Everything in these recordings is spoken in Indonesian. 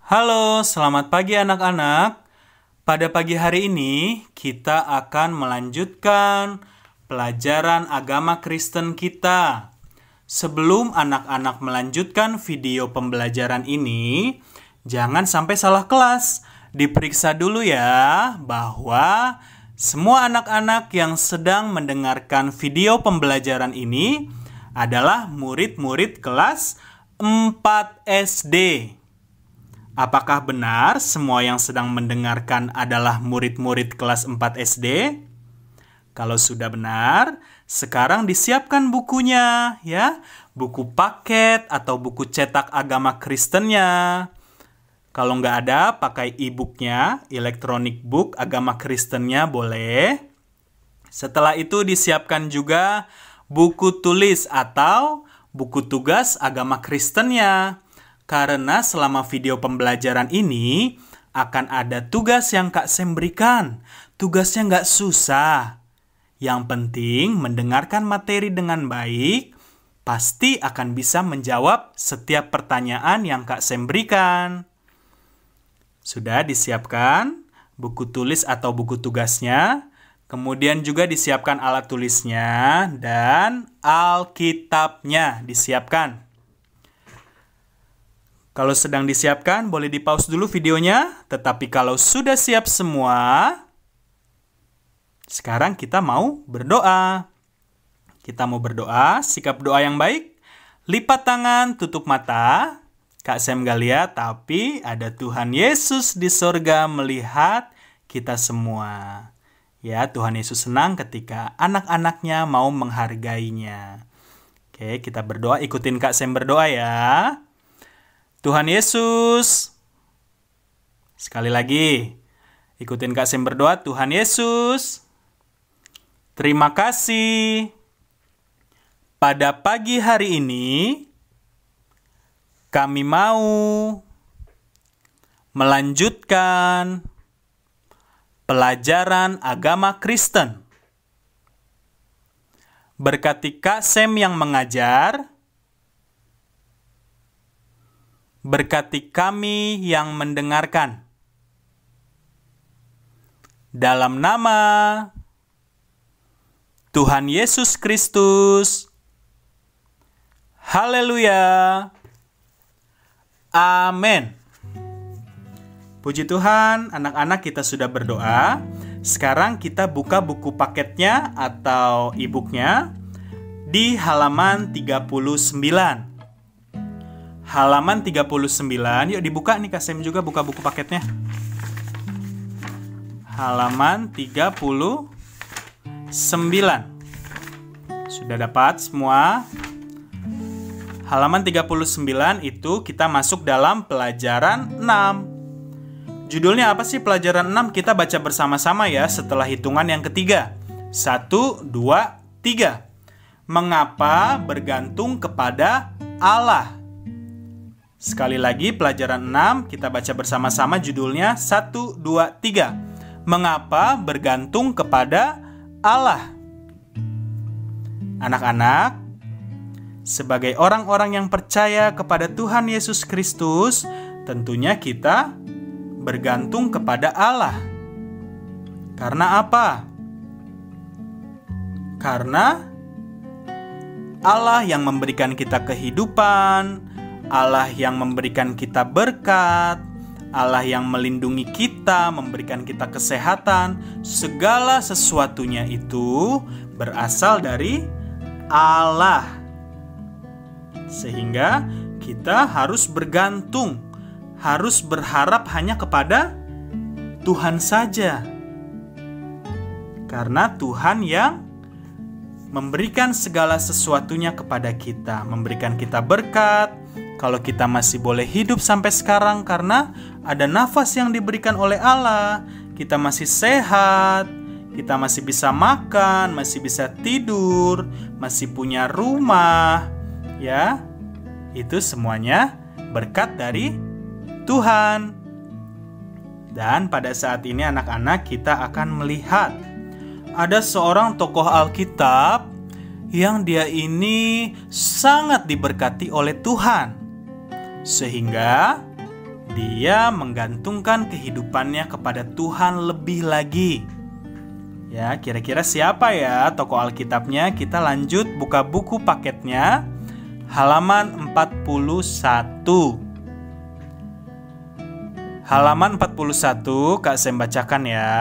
Halo, selamat pagi anak-anak. Pada pagi hari ini, kita akan melanjutkan pelajaran agama Kristen kita. Sebelum anak-anak melanjutkan video pembelajaran ini, jangan sampai salah kelas. Diperiksa dulu ya, bahwa semua anak-anak yang sedang mendengarkan video pembelajaran ini adalah murid-murid kelas 4 SD. Apakah benar semua yang sedang mendengarkan adalah murid-murid kelas 4 SD? Kalau sudah benar, sekarang disiapkan bukunya, ya. Buku paket atau buku cetak agama Kristennya. Kalau nggak ada, pakai e-booknya, electronic book agama Kristennya boleh. Setelah itu disiapkan juga buku tulis atau buku tugas agama Kristennya. Karena selama video pembelajaran ini akan ada tugas yang Kak Sem berikan. Tugasnya nggak susah. Yang penting mendengarkan materi dengan baik, pasti akan bisa menjawab setiap pertanyaan yang Kak Sem berikan. Sudah disiapkan buku tulis atau buku tugasnya, kemudian juga disiapkan alat tulisnya dan Alkitabnya disiapkan. Kalau sedang disiapkan, boleh di-pause dulu videonya. Tetapi kalau sudah siap semua, sekarang kita mau berdoa. Kita mau berdoa, sikap doa yang baik. Lipat tangan, tutup mata. Kak Sem gak lihat, tapi ada Tuhan Yesus di sorga melihat kita semua. Ya, Tuhan Yesus senang ketika anak-anaknya mau menghargainya. Oke, kita berdoa, ikutin Kak Sem berdoa ya. Tuhan Yesus. Sekali lagi. Ikutin Kak Sem berdoa. Tuhan Yesus. Terima kasih. Pada pagi hari ini, kami mau melanjutkan pelajaran agama Kristen. Berkati Kak Sem yang mengajar, berkati kami yang mendengarkan. Dalam nama Tuhan Yesus Kristus. Haleluya. Amin. Puji Tuhan, anak-anak kita sudah berdoa. Sekarang kita buka buku paketnya atau e-booknya di halaman 39. Halaman 39, yuk dibuka nih Kak Sem juga buka buku paketnya. Halaman 39. Sudah dapat semua? Halaman 39 itu kita masuk dalam pelajaran 6. Judulnya apa sih pelajaran 6? Kita baca bersama-sama ya setelah hitungan yang ketiga. 1, 2, 3. Mengapa bergantung kepada Allah? Sekali lagi pelajaran 6 kita baca bersama-sama judulnya 1, 2, 3. Mengapa bergantung kepada Allah? Anak-anak, sebagai orang-orang yang percaya kepada Tuhan Yesus Kristus, tentunya kita bergantung kepada Allah. Karena apa? Karena Allah yang memberikan kita kehidupan, Allah yang memberikan kita berkat, Allah yang melindungi kita, memberikan kita kesehatan, segala sesuatunya itu berasal dari Allah. Sehingga kita harus bergantung, harus berharap hanya kepada Tuhan saja. Karena Tuhan yang memberikan segala sesuatunya kepada kita, memberikan kita berkat. Kalau kita masih boleh hidup sampai sekarang karena ada nafas yang diberikan oleh Allah, kita masih sehat, kita masih bisa makan, masih bisa tidur, masih punya rumah, ya, itu semuanya berkat dari Tuhan. Dan pada saat ini anak-anak kita akan melihat ada seorang tokoh Alkitab yang dia ini sangat diberkati oleh Tuhan. Sehingga dia menggantungkan kehidupannya kepada Tuhan lebih lagi. Ya, kira-kira siapa ya tokoh Alkitabnya? Kita lanjut buka buku paketnya, halaman 41. Halaman 41, Kak Sem bacakan ya.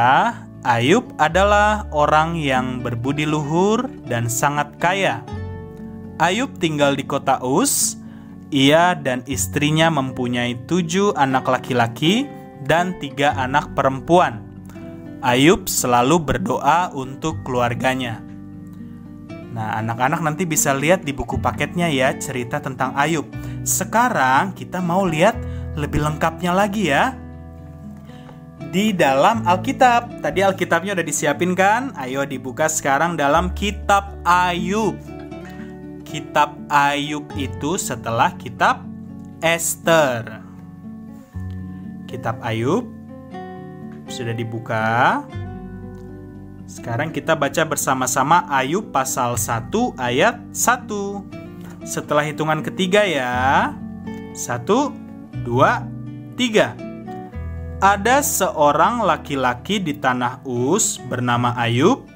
Ayub adalah orang yang berbudi luhur dan sangat kaya. Ayub tinggal di kota Uz. Ia dan istrinya mempunyai 7 anak laki-laki dan 3 anak perempuan. Ayub selalu berdoa untuk keluarganya. Nah, anak-anak nanti bisa lihat di buku paketnya ya, cerita tentang Ayub. Sekarang kita mau lihat lebih lengkapnya lagi ya. Di dalam Alkitab. Tadi Alkitabnya udah disiapin kan? Ayo dibuka sekarang dalam kitab Ayub. Kitab Ayub itu setelah kitab Ester. Kitab Ayub sudah dibuka. Sekarang kita baca bersama-sama Ayub pasal 1 ayat 1. Setelah hitungan ketiga ya. 1, 2, 3. Ada seorang laki-laki di tanah Uz bernama Ayub.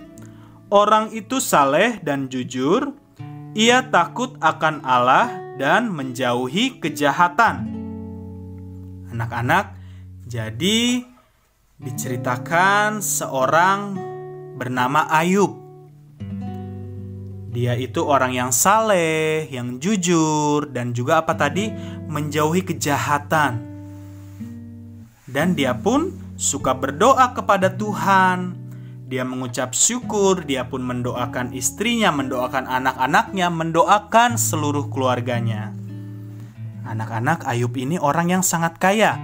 Orang itu saleh dan jujur. Ia takut akan Allah dan menjauhi kejahatan. Anak-anak, jadi diceritakan seorang bernama Ayub. Dia itu orang yang saleh, yang jujur, dan juga apa tadi? Menjauhi kejahatan. Dan dia pun suka berdoa kepada Tuhan. Dia mengucap syukur, dia pun mendoakan istrinya, mendoakan anak-anaknya, mendoakan seluruh keluarganya. Anak-anak, Ayub ini orang yang sangat kaya.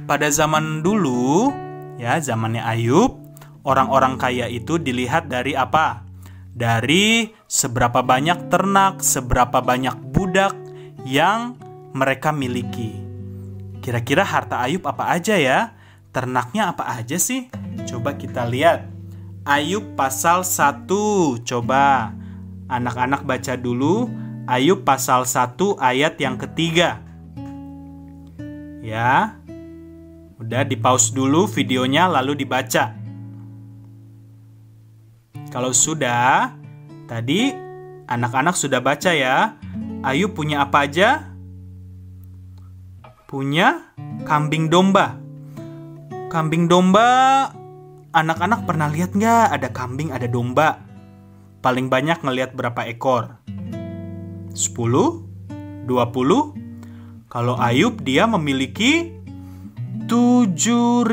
Pada zaman dulu, ya zamannya Ayub, orang-orang kaya itu dilihat dari apa? Dari seberapa banyak ternak, seberapa banyak budak yang mereka miliki. Kira-kira harta Ayub apa aja ya? Ternaknya apa aja sih? Coba kita lihat. Ayub pasal 1. Coba anak-anak baca dulu Ayub pasal 1 ayat yang ketiga. Ya. Udah di-pause dulu videonya lalu dibaca. Kalau sudah, tadi anak-anak sudah baca ya. Ayub punya apa aja? Punya kambing domba. Kambing domba, anak-anak pernah lihat nggak ada kambing, ada domba? Paling banyak ngelihat berapa ekor? 10? 20? Kalau Ayub dia memiliki 7.000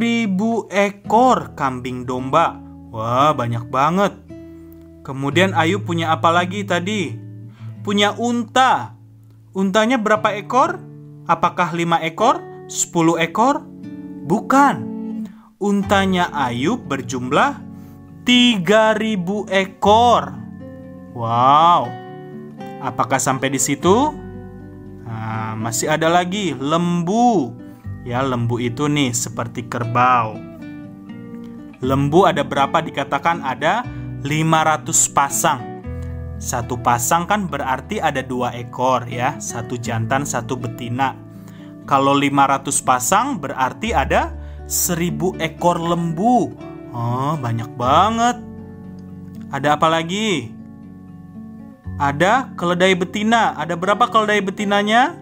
ekor kambing domba. Wah, banyak banget. Kemudian Ayub punya apa lagi tadi? Punya unta. Untanya berapa ekor? Apakah 5 ekor? 10 ekor? Bukan. Untanya Ayub berjumlah 3.000 ekor. Wow. Apakah sampai di situ? Nah, masih ada lagi lembu. Ya, lembu itu nih seperti kerbau. Lembu ada berapa? Dikatakan ada 500 pasang. Satu pasang kan berarti ada 2 ekor ya. Satu jantan, satu betina. Kalau 500 pasang berarti ada 1.000 ekor lembu. Oh, banyak banget. Ada apa lagi? Ada keledai betina. Ada berapa keledai betinanya?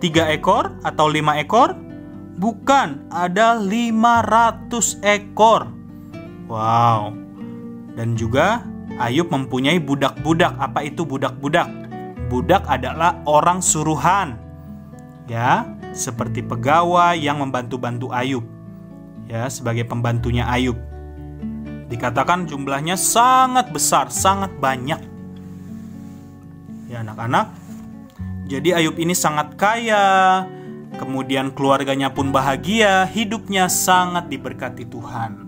3 ekor atau 5 ekor? Bukan, ada 500 ekor. Wow. Dan juga Ayub mempunyai budak-budak. Apa itu budak-budak? Budak adalah orang suruhan. Ya, seperti pegawai yang membantu-bantu Ayub. Ya, sebagai pembantunya Ayub. Dikatakan jumlahnya sangat besar, sangat banyak. Ya, anak-anak. Jadi Ayub ini sangat kaya. Kemudian keluarganya pun bahagia, hidupnya sangat diberkati Tuhan.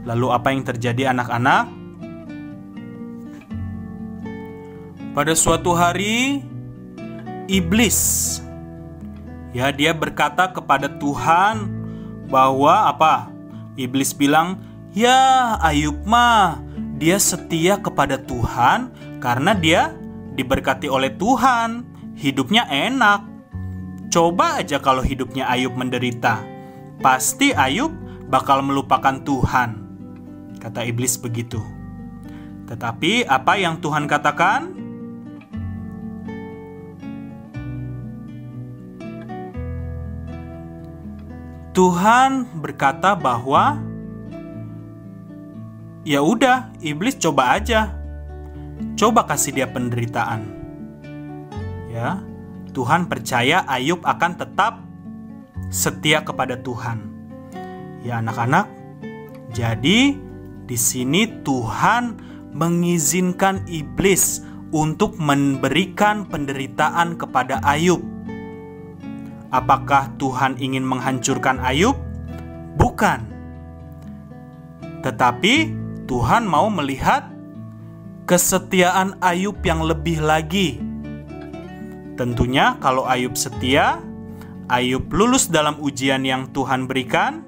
Lalu apa yang terjadi anak-anak? Pada suatu hari, iblis, ya dia berkata kepada Tuhan bahwa apa? Iblis bilang, ya Ayub mah dia setia kepada Tuhan karena dia diberkati oleh Tuhan, hidupnya enak. Coba aja kalau hidupnya Ayub menderita. Pasti Ayub bakal melupakan Tuhan. Kata iblis begitu. Tetapi apa yang Tuhan katakan? Tuhan berkata bahwa ya udah, iblis coba aja. Coba kasih dia penderitaan. Ya, Tuhan percaya Ayub akan tetap setia kepada Tuhan. Ya anak-anak, jadi di sini Tuhan mengizinkan iblis untuk memberikan penderitaan kepada Ayub. Apakah Tuhan ingin menghancurkan Ayub? Bukan. Tetapi Tuhan mau melihat kesetiaan Ayub yang lebih lagi. Tentunya kalau Ayub setia, Ayub lulus dalam ujian yang Tuhan berikan,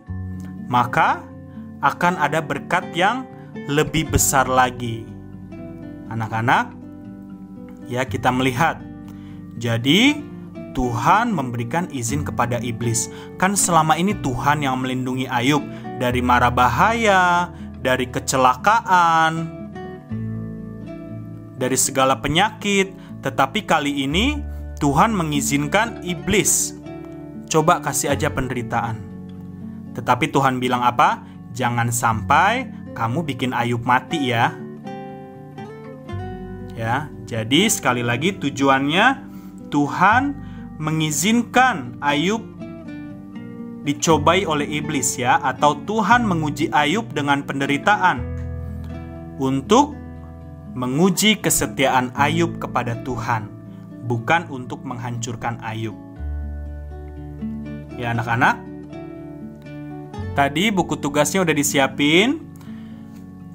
maka akan ada berkat yang lebih besar lagi. Anak-anak, ya kita melihat. Jadi Tuhan memberikan izin kepada iblis. Kan selama ini Tuhan yang melindungi Ayub dari mara bahaya, dari kecelakaan, dari segala penyakit. Tetapi kali ini Tuhan mengizinkan iblis. Coba kasih aja penderitaan. Tetapi Tuhan bilang apa? Jangan sampai kamu bikin Ayub mati ya. Ya, jadi sekali lagi tujuannya Tuhan mengizinkan Ayub dicobai oleh iblis ya, atau Tuhan menguji Ayub dengan penderitaan untuk menguji kesetiaan Ayub kepada Tuhan, bukan untuk menghancurkan Ayub. Ya anak-anak, tadi buku tugasnya udah disiapin.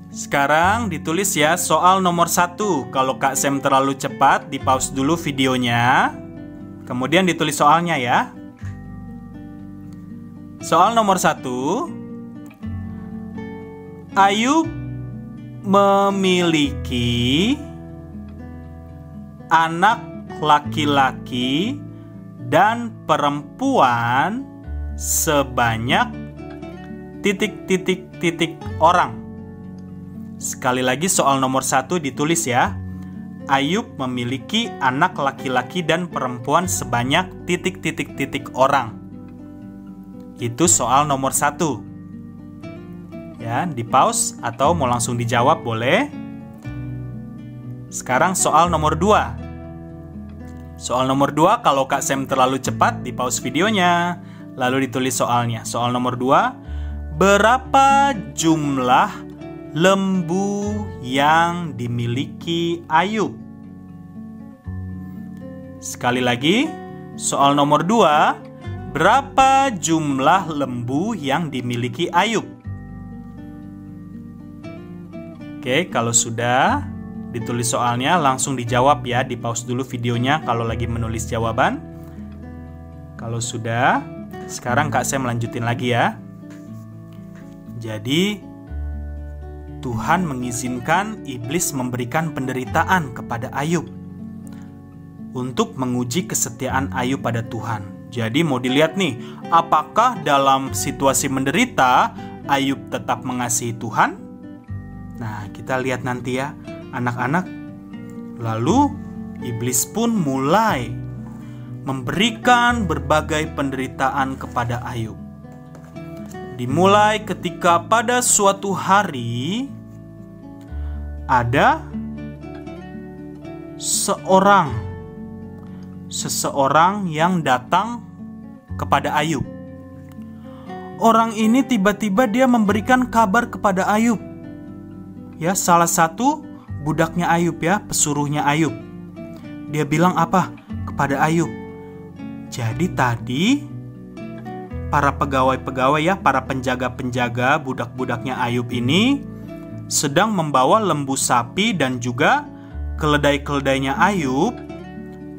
Sekarang ditulis ya soal nomor 1. Kalau Kak Sam terlalu cepat, di pause dulu videonya. Kemudian ditulis soalnya ya. Soal nomor 1. Ayub memiliki anak laki-laki dan perempuan sebanyak ... orang. Sekali lagi soal nomor 1 ditulis ya. Ayub memiliki anak laki-laki dan perempuan sebanyak ... orang. Itu soal nomor 1. Ya, di pause atau mau langsung dijawab boleh. Sekarang soal nomor 2. Soal nomor 2 kalau Kak Sam terlalu cepat, di pause videonya, lalu ditulis soalnya. Soal nomor 2, berapa jumlah lembu yang dimiliki Ayub? Sekali lagi, soal nomor 2, berapa jumlah lembu yang dimiliki Ayub? Oke, kalau sudah ditulis soalnya langsung dijawab ya, di pause dulu videonya kalau lagi menulis jawaban. Kalau sudah, sekarang Kak Sam melanjutin lagi ya. Jadi Tuhan mengizinkan iblis memberikan penderitaan kepada Ayub untuk menguji kesetiaan Ayub pada Tuhan. Jadi mau dilihat nih, apakah dalam situasi menderita Ayub tetap mengasihi Tuhan? Nah, kita lihat nanti ya, anak-anak. Lalu iblis pun mulai memberikan berbagai penderitaan kepada Ayub. Dimulai ketika pada suatu hari ada seseorang yang datang kepada Ayub. Orang ini tiba-tiba dia memberikan kabar kepada Ayub. Ya, salah satu budaknya Ayub ya, pesuruhnya Ayub. Dia bilang apa kepada Ayub? Jadi tadi para pegawai-pegawai ya, para penjaga-penjaga budak-budaknya Ayub ini sedang membawa lembu sapi dan juga keledai-keledainya Ayub.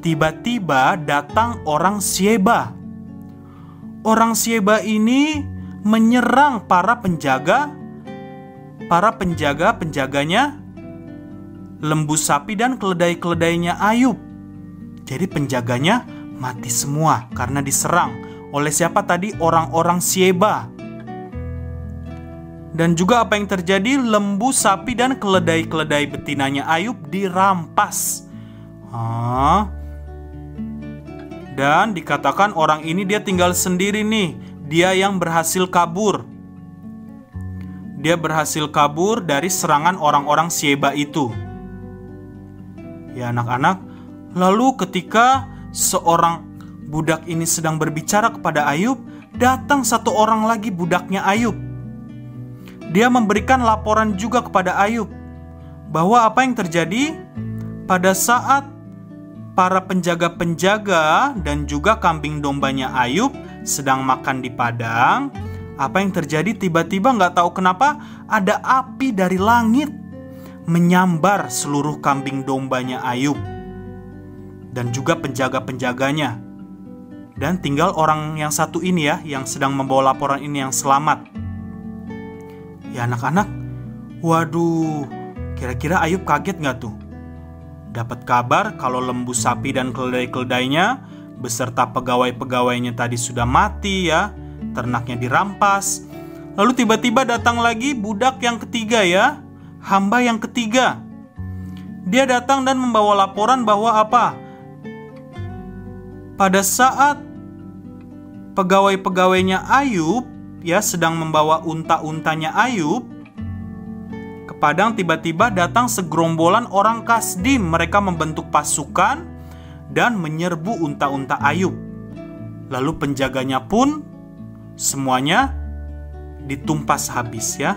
Tiba-tiba datang orang Syeba. Orang Syeba ini menyerang para penjaga-penjaganya lembu sapi dan keledai-keledainya Ayub. Jadi penjaganya mati semua karena diserang oleh siapa tadi? Orang-orang Syeba. Dan juga apa yang terjadi? Lembu, sapi, dan keledai-keledai betinanya Ayub dirampas. Dan dikatakan orang ini dia tinggal sendiri nih. Dia yang berhasil kabur. Dia berhasil kabur dari serangan orang-orang Syeba itu. Ya anak-anak, lalu ketika seorang budak ini sedang berbicara kepada Ayub, datang satu orang lagi budaknya Ayub. Dia memberikan laporan juga kepada Ayub bahwa apa yang terjadi pada saat para penjaga-penjaga dan juga kambing dombanya Ayub sedang makan di padang, apa yang terjadi? Tiba-tiba nggak tahu kenapa ada api dari langit menyambar seluruh kambing dombanya Ayub dan juga penjaga-penjaganya. Dan tinggal orang yang satu ini ya, yang sedang membawa laporan ini yang selamat. Ya anak-anak, waduh, kira-kira Ayub kaget nggak tuh? Dapat kabar kalau lembu, sapi, dan keledai-keledainya beserta pegawai-pegawainya tadi sudah mati ya, ternaknya dirampas. Lalu tiba-tiba datang lagi budak yang ketiga ya, hamba yang ketiga. Dia datang dan membawa laporan bahwa apa? Pada saat pegawai-pegawainya Ayub ya sedang membawa unta-untanya Ayub ke padang, tiba-tiba datang segerombolan orang Kasdim. Mereka membentuk pasukan dan menyerbu unta-unta Ayub. Lalu penjaganya pun semuanya ditumpas habis ya.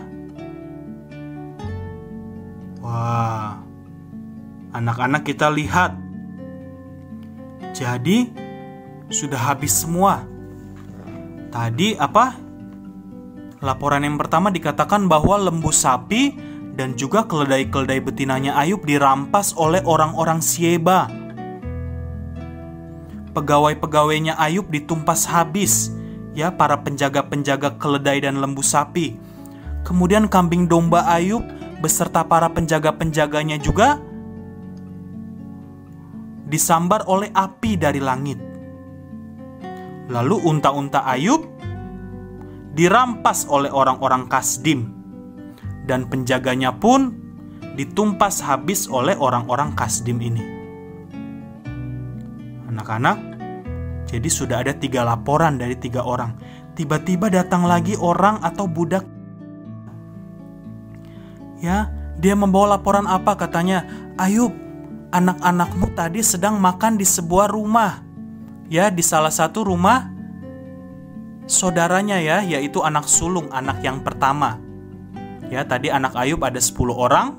Wah, anak-anak kita lihat. Jadi sudah habis semua. Tadi apa? Laporan yang pertama dikatakan bahwa lembu, sapi, dan juga keledai-keledai betinanya Ayub dirampas oleh orang-orang Syeba. Pegawai-pegawainya Ayub ditumpas habis, ya, para penjaga-penjaga keledai dan lembu sapi. Kemudian kambing domba Ayub beserta para penjaga-penjaganya juga disambar oleh api dari langit. Lalu unta-unta Ayub dirampas oleh orang-orang Kasdim, dan penjaganya pun ditumpas habis oleh orang-orang Kasdim ini. Anak-anak, jadi sudah ada 3 laporan dari 3 orang. Tiba-tiba datang lagi orang atau budak. Ya, dia membawa laporan apa? Katanya, Ayub, anak-anakmu tadi sedang makan di sebuah rumah. Ya, di salah satu rumah saudaranya ya, yaitu anak sulung, anak yang pertama. Ya, tadi anak Ayub ada 10 orang.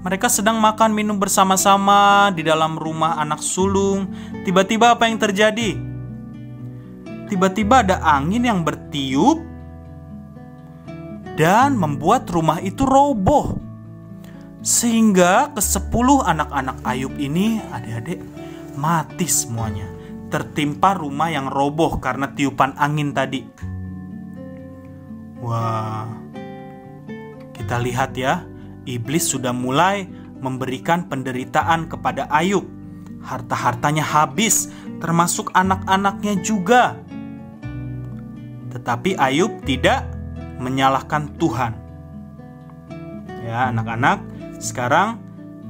Mereka sedang makan minum bersama-sama di dalam rumah anak sulung. Tiba-tiba apa yang terjadi? Tiba-tiba ada angin yang bertiup dan membuat rumah itu roboh. Sehingga ke-10 anak-anak Ayub ini, adik-adik, mati semuanya. Tertimpa rumah yang roboh karena tiupan angin tadi. Wah, kita lihat ya, iblis sudah mulai memberikan penderitaan kepada Ayub. Harta-hartanya habis, termasuk anak-anaknya juga. Tetapi Ayub tidak menyalahkan Tuhan. Ya anak-anak, sekarang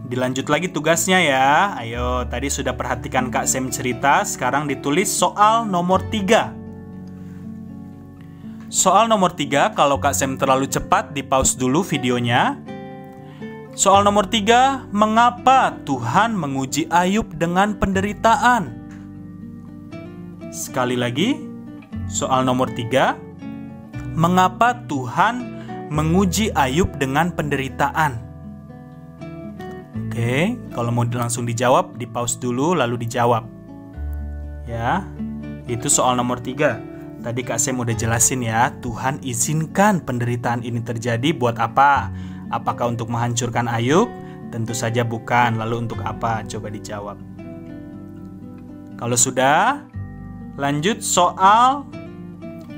dilanjut lagi tugasnya ya. Ayo, tadi sudah perhatikan Kak Sem cerita, sekarang ditulis soal nomor 3. Soal nomor 3, kalau Kak Sem terlalu cepat, di-pause dulu videonya. Soal nomor 3, mengapa Tuhan menguji Ayub dengan penderitaan? Sekali lagi, soal nomor 3, mengapa Tuhan menguji Ayub dengan penderitaan? Oke, kalau mau langsung dijawab, di-pause dulu lalu dijawab. Ya, itu soal nomor 3. Tadi Kak Sem udah jelasin ya, Tuhan izinkan penderitaan ini terjadi buat apa? Apakah untuk menghancurkan Ayub? Tentu saja bukan. Lalu untuk apa? Coba dijawab. Kalau sudah, lanjut soal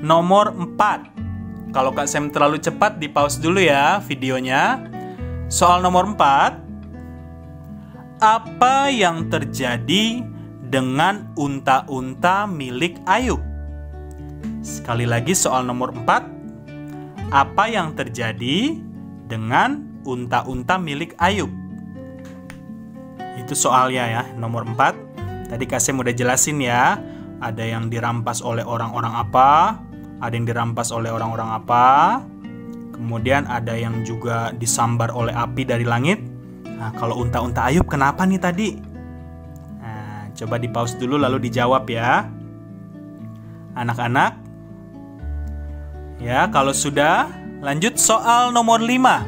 nomor 4. Kalau Kak Sem terlalu cepat, di-pause dulu ya videonya. Soal nomor 4. Apa yang terjadi dengan unta-unta milik Ayub? Sekali lagi soal nomor 4. Apa yang terjadi dengan unta-unta milik Ayub? Itu soalnya ya, nomor 4. Tadi Kasem udah jelasin ya. Ada yang dirampas oleh orang-orang apa, ada yang dirampas oleh orang-orang apa. Kemudian ada yang juga disambar oleh api dari langit. Nah, kalau unta-unta Ayub kenapa nih tadi? Nah, coba di-pause dulu lalu dijawab ya. Anak-anak. Ya, kalau sudah, lanjut soal nomor 5.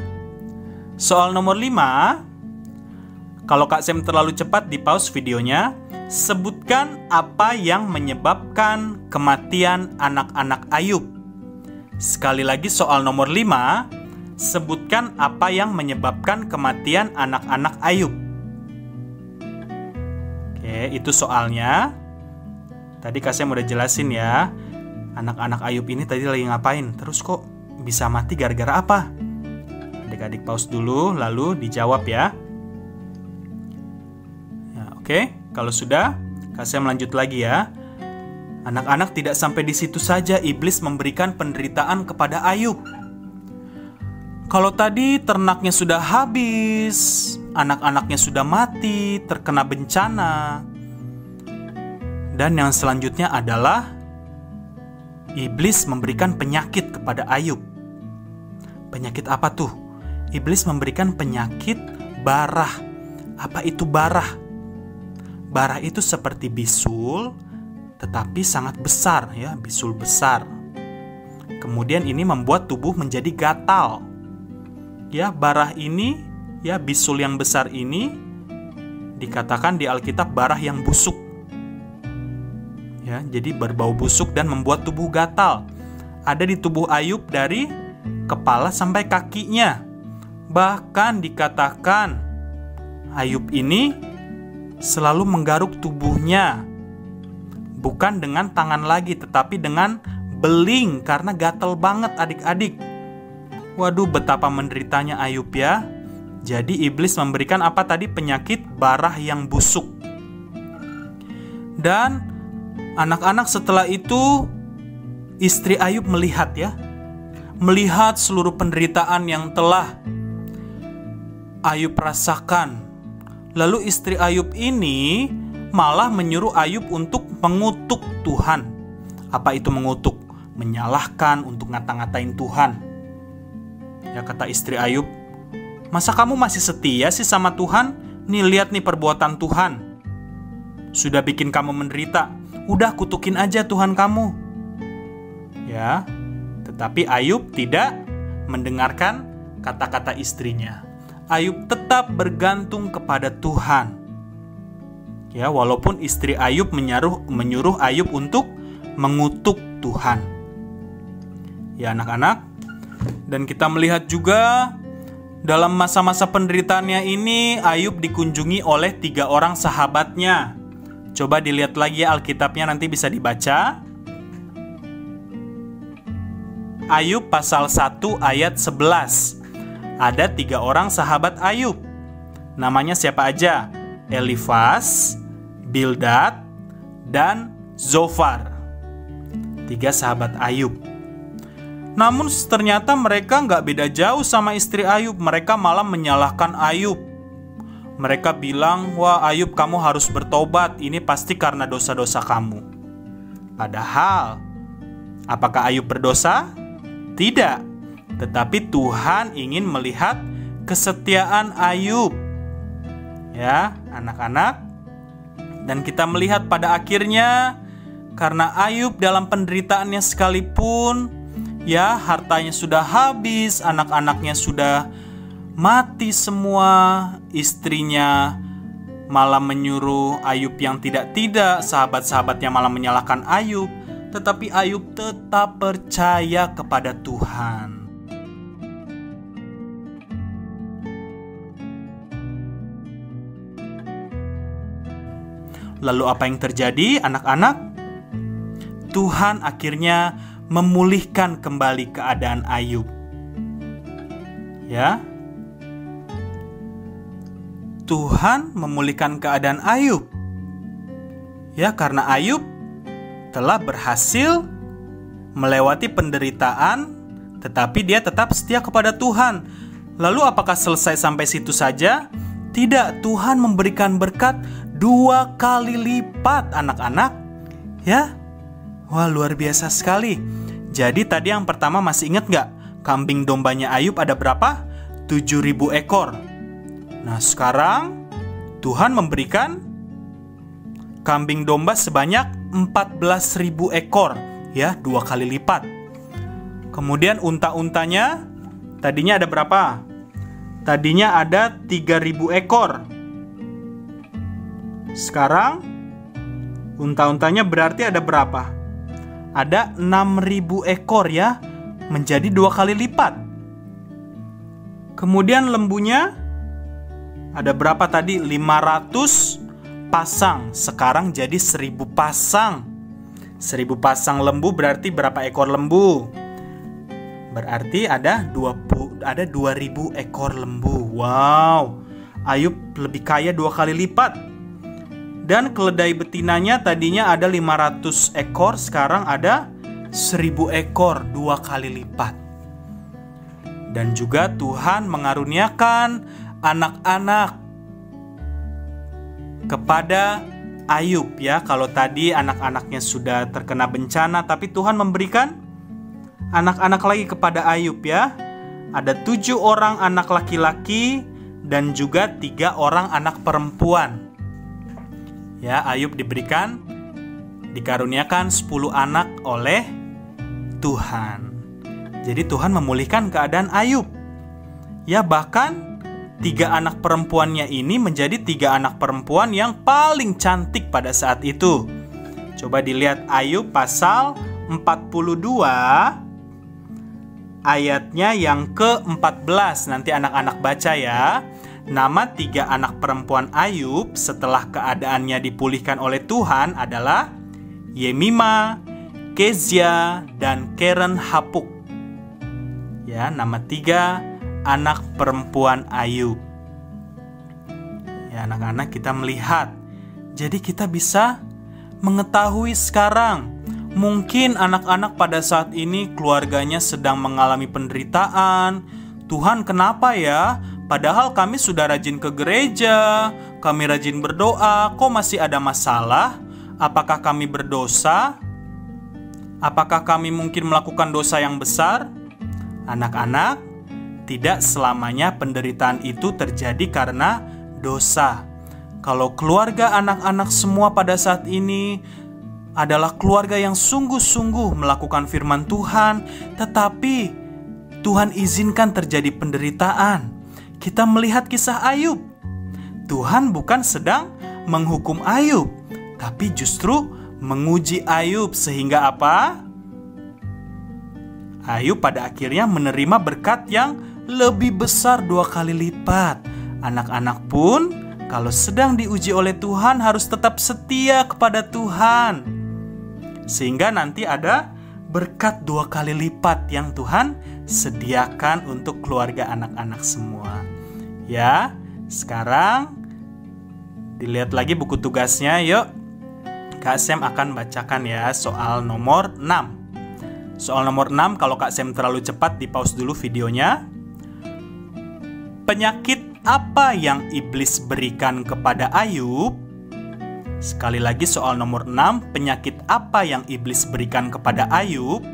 Soal nomor 5, kalau Kak Sem terlalu cepat di-pause videonya. Sebutkan apa yang menyebabkan kematian anak-anak Ayub. Sekali lagi soal nomor 5, sebutkan apa yang menyebabkan kematian anak-anak Ayub. Oke, itu soalnya. Tadi Kak Sem udah jelasin ya. Anak-anak Ayub ini tadi lagi ngapain? Terus kok bisa mati gara-gara apa? Adik-adik pause dulu, lalu dijawab ya. Oke, kalau sudah, Kak Sem lanjut lagi ya. Anak-anak tidak sampai di situ saja iblis memberikan penderitaan kepada Ayub. Kalau tadi ternaknya sudah habis, anak-anaknya sudah mati, terkena bencana. Dan yang selanjutnya adalah iblis memberikan penyakit kepada Ayub. Penyakit apa tuh? Iblis memberikan penyakit barah. Apa itu barah? Barah itu seperti bisul, tetapi sangat besar ya, bisul besar. Kemudian ini membuat tubuh menjadi gatal. Ya, barah ini, ya bisul yang besar ini dikatakan di Alkitab barah yang busuk. Ya, jadi berbau busuk dan membuat tubuh gatal. Ada di tubuh Ayub dari kepala sampai kakinya. Bahkan dikatakan Ayub ini selalu menggaruk tubuhnya, bukan dengan tangan lagi, tetapi dengan beling, karena gatal banget adik-adik. Waduh, betapa menderitanya Ayub ya. Jadi iblis memberikan apa tadi? Penyakit barah yang busuk. Dan anak-anak setelah itu, istri Ayub melihat ya, melihat seluruh penderitaan yang telah Ayub rasakan. Lalu istri Ayub ini malah menyuruh Ayub untuk mengutuk Tuhan. Apa itu mengutuk? Menyalahkan, untuk ngata-ngatain Tuhan. Ya, kata istri Ayub, masa kamu masih setia sih sama Tuhan? Nih lihat nih perbuatan Tuhan. Sudah bikin kamu menderita. Udah kutukin aja Tuhan kamu. Ya, tetapi Ayub tidak mendengarkan kata-kata istrinya. Ayub tetap bergantung kepada Tuhan. Ya, walaupun istri Ayub menyuruh Ayub untuk mengutuk Tuhan. Ya, anak-anak. Dan kita melihat juga dalam masa-masa penderitaannya ini Ayub dikunjungi oleh 3 orang sahabatnya. Coba dilihat lagi ya Alkitabnya, nanti bisa dibaca. Ayub pasal 1 ayat 11. Ada 3 orang sahabat Ayub. Namanya siapa aja? Elifas, Bildad, dan Zofar. 3 sahabat Ayub. Namun ternyata mereka nggak beda jauh sama istri Ayub. Mereka malah menyalahkan Ayub. Mereka bilang, wah Ayub kamu harus bertobat. Ini pasti karena dosa-dosa kamu. Padahal, apakah Ayub berdosa? Tidak. Tetapi Tuhan ingin melihat kesetiaan Ayub. Ya, anak-anak. Dan kita melihat pada akhirnya, karena Ayub dalam penderitaannya sekalipun, ya hartanya sudah habis, anak-anaknya sudah mati semua, istrinya malah menyuruh Ayub yang tidak-tidak, sahabat-sahabatnya malah menyalahkan Ayub. Tetapi Ayub tetap percaya kepada Tuhan. Lalu apa yang terjadi, anak-anak? Tuhan akhirnya memulihkan kembali keadaan Ayub. Ya. Tuhan memulihkan keadaan Ayub. Ya, karena Ayub telah berhasil melewati penderitaan, tetapi dia tetap setia kepada Tuhan. Lalu apakah selesai sampai situ saja? Tidak, Tuhan memberikan berkat 2 kali lipat anak-anak. Ya, wah luar biasa sekali. Jadi tadi yang pertama masih ingat nggak? Kambing dombanya Ayub ada berapa? 7.000 ekor. Nah sekarang Tuhan memberikan kambing domba sebanyak 14.000 ekor. Ya, 2 kali lipat. Kemudian unta-untanya tadinya ada berapa? Tadinya ada 3.000 ekor. Sekarang unta-untanya berarti ada berapa? Ada 6.000 ekor ya, menjadi 2 kali lipat. Kemudian lembunya ada berapa tadi? 500 pasang. Sekarang jadi 1.000 pasang. 1.000 pasang lembu berarti berapa ekor lembu? Berarti ada 2.000 ekor lembu. Wow, Ayub lebih kaya 2 kali lipat. Dan keledai betinanya tadinya ada 500 ekor, sekarang ada 1.000 ekor, 2 kali lipat. Dan juga Tuhan mengaruniakan anak-anak kepada Ayub ya. Kalau tadi anak-anaknya sudah terkena bencana, tapi Tuhan memberikan anak-anak lagi kepada Ayub ya. Ada 7 orang anak laki-laki dan juga 3 orang anak perempuan. Ya, Ayub dikaruniakan 10 anak oleh Tuhan. Jadi Tuhan memulihkan keadaan Ayub. Ya, bahkan 3 anak perempuannya ini menjadi 3 anak perempuan yang paling cantik pada saat itu. Coba dilihat Ayub pasal 42 ayatnya yang ke-14. Nanti anak-anak baca ya. Nama 3 anak perempuan Ayub setelah keadaannya dipulihkan oleh Tuhan adalah Yemima, Kezia, dan Keren Hapuk. Ya, nama 3 anak perempuan Ayub. Ya, anak-anak, kita melihat. Jadi kita bisa mengetahui sekarang. Mungkin anak-anak pada saat ini keluarganya sedang mengalami penderitaan. Tuhan, kenapa ya? Padahal kami sudah rajin ke gereja, kami rajin berdoa, kok masih ada masalah? Apakah kami berdosa? Apakah kami mungkin melakukan dosa yang besar? Anak-anak, tidak selamanya penderitaan itu terjadi karena dosa. Kalau keluarga anak-anak semua pada saat ini adalah keluarga yang sungguh-sungguh melakukan firman Tuhan, tetapi Tuhan izinkan terjadi penderitaan. Kita melihat kisah Ayub. Tuhan bukan sedang menghukum Ayub, tapi justru menguji Ayub sehingga apa? Ayub pada akhirnya menerima berkat yang lebih besar 2 kali lipat. Anak-anak pun kalau sedang diuji oleh Tuhan harus tetap setia kepada Tuhan, sehingga nanti ada berkat 2 kali lipat yang Tuhan sediakan untuk keluarga anak-anak semua. Ya, sekarang dilihat lagi buku tugasnya. Yuk, Kak Sem akan bacakan ya soal nomor 6. Soal nomor 6, kalau Kak Sem terlalu cepat, di pause dulu videonya. Penyakit apa yang iblis berikan kepada Ayub? Sekali lagi soal nomor 6, penyakit apa yang iblis berikan kepada Ayub?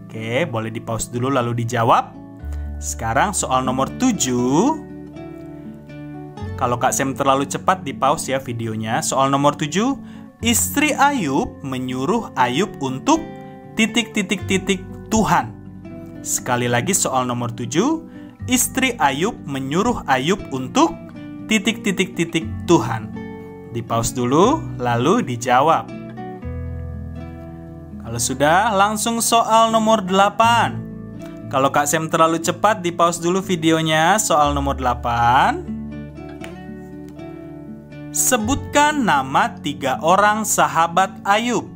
Oke, boleh di pause dulu lalu dijawab. Sekarang soal nomor 7. Kalau Kak Sem terlalu cepat, di pause ya videonya. Soal nomor 7, istri Ayub menyuruh Ayub untuk ... Tuhan. Sekali lagi soal nomor 7, istri Ayub menyuruh Ayub untuk ... Tuhan. Di pause dulu lalu dijawab. Kalau sudah, langsung soal nomor 8. Kalau Kak Sem terlalu cepat, di pause dulu videonya. Soal nomor 8. Sebutkan nama 3 orang sahabat Ayub.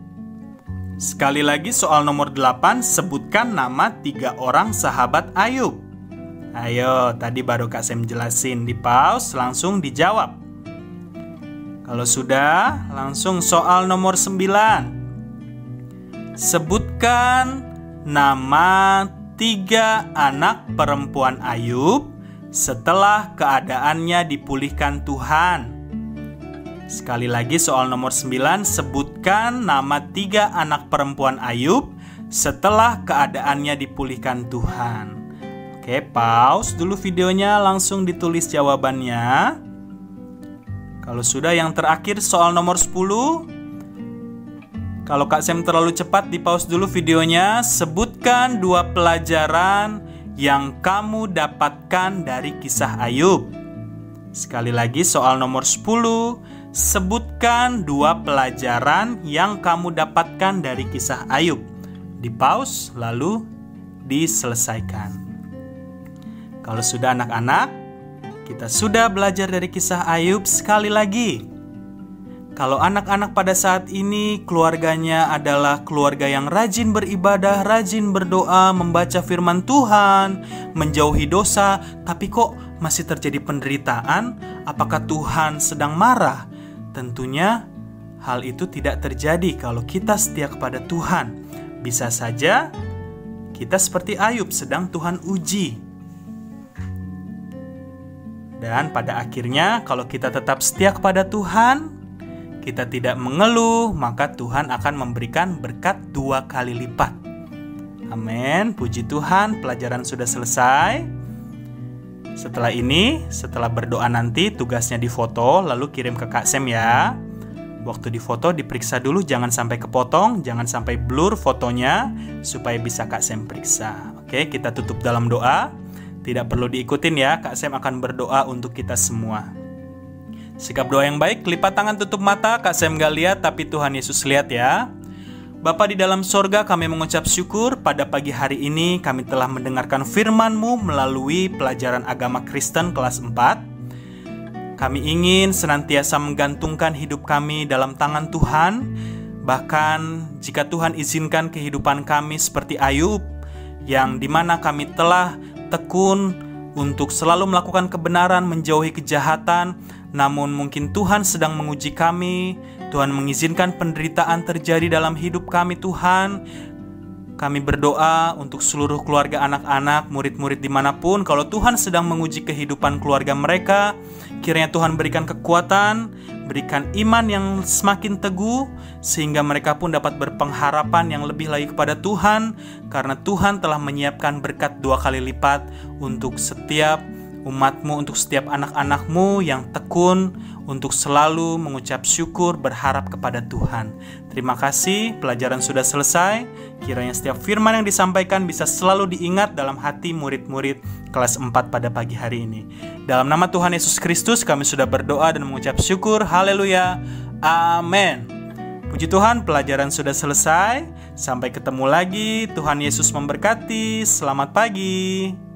Sekali lagi soal nomor 8, sebutkan nama 3 orang sahabat Ayub. Ayo, tadi baru Kak Sem jelasin. Di pause, langsung dijawab. Kalau sudah, langsung soal nomor 9. Sebutkan nama 3 anak perempuan Ayub setelah keadaannya dipulihkan Tuhan. Sekali lagi soal nomor 9, sebutkan nama 3 anak perempuan Ayub setelah keadaannya dipulihkan Tuhan. Oke, pause dulu videonya, langsung ditulis jawabannya. Kalau sudah, yang terakhir soal nomor 10. Kalau Kak Sem terlalu cepat, di pause dulu videonya. Sebutkan 2 pelajaran yang kamu dapatkan dari kisah Ayub. Sekali lagi soal nomor 10. Sebutkan 2 pelajaran yang kamu dapatkan dari kisah Ayub. Di pause lalu diselesaikan. Kalau sudah anak-anak, kita sudah belajar dari kisah Ayub. Sekali lagi, kalau anak-anak pada saat ini keluarganya adalah keluarga yang rajin beribadah, rajin berdoa, membaca firman Tuhan, menjauhi dosa, tapi kok masih terjadi penderitaan? Apakah Tuhan sedang marah? Tentunya hal itu tidak terjadi kalau kita setia kepada Tuhan. Bisa saja kita seperti Ayub, sedang Tuhan uji. Dan pada akhirnya kalau kita tetap setia kepada Tuhan, kita tidak mengeluh, maka Tuhan akan memberikan berkat 2 kali lipat. Amin. Puji Tuhan, pelajaran sudah selesai. Setelah ini, setelah berdoa nanti, tugasnya difoto, lalu kirim ke Kak Sem ya. Waktu difoto diperiksa dulu, jangan sampai kepotong, jangan sampai blur fotonya, supaya bisa Kak Sem periksa. Oke, kita tutup dalam doa. Tidak perlu diikutin ya, Kak Sem akan berdoa untuk kita semua. Sikap doa yang baik, lipat tangan, tutup mata. Kak Sem gak lihat, tapi Tuhan Yesus lihat ya. Bapa di dalam sorga, kami mengucap syukur pada pagi hari ini kami telah mendengarkan firman-Mu melalui pelajaran agama Kristen kelas 4. Kami ingin senantiasa menggantungkan hidup kami dalam tangan Tuhan. Bahkan jika Tuhan izinkan kehidupan kami seperti Ayub, yang dimana kami telah tekun untuk selalu melakukan kebenaran, menjauhi kejahatan, namun mungkin Tuhan sedang menguji kami. Tuhan mengizinkan penderitaan terjadi dalam hidup kami Tuhan. Kami berdoa untuk seluruh keluarga anak-anak, murid-murid dimanapun. Kalau Tuhan sedang menguji kehidupan keluarga mereka, kiranya Tuhan berikan kekuatan, berikan iman yang semakin teguh, sehingga mereka pun dapat berpengharapan yang lebih lagi kepada Tuhan. Karena Tuhan telah menyiapkan berkat 2 kali lipat untuk setiap umat-Mu, untuk setiap anak-anak-Mu yang tekun untuk selalu mengucap syukur, berharap kepada Tuhan. Terima kasih, pelajaran sudah selesai. Kiranya setiap firman yang disampaikan bisa selalu diingat dalam hati murid-murid kelas 4 pada pagi hari ini. Dalam nama Tuhan Yesus Kristus kami sudah berdoa dan mengucap syukur. Haleluya. Amin. Puji Tuhan, pelajaran sudah selesai. Sampai ketemu lagi. Tuhan Yesus memberkati. Selamat pagi.